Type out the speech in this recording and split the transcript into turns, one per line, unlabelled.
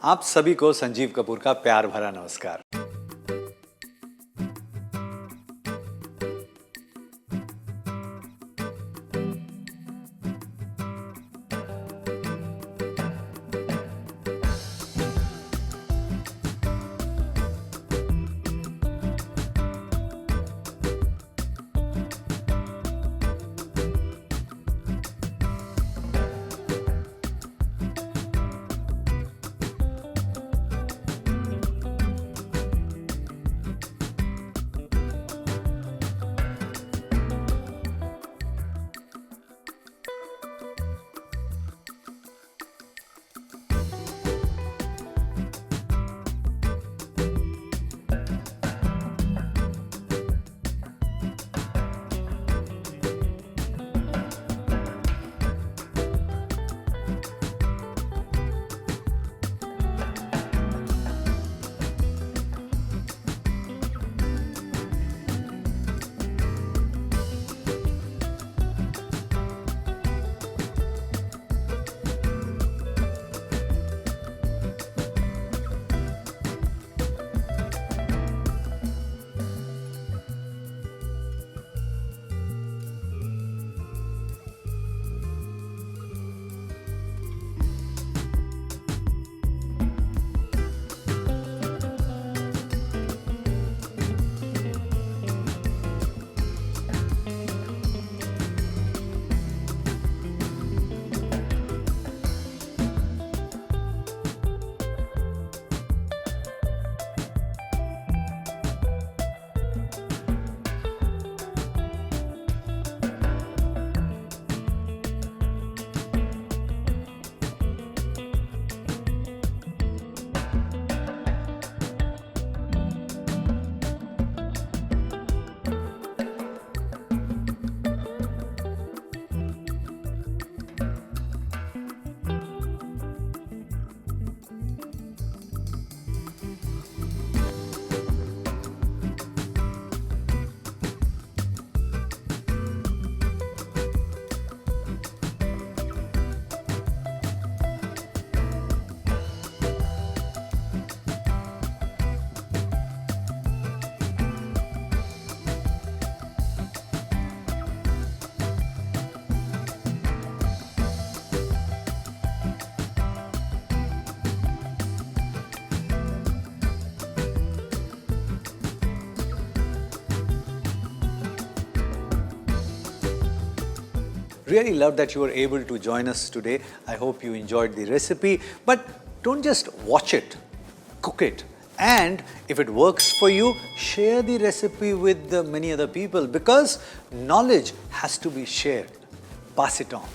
आप सभी को संजीव कपूर का प्यार भरा नमस्कार। Really love that you were able to join us today. I hope you enjoyed the recipe. But don't just watch it, cook it. And if it works for you, share the recipe with many other people because knowledge has to be shared. Pass it on.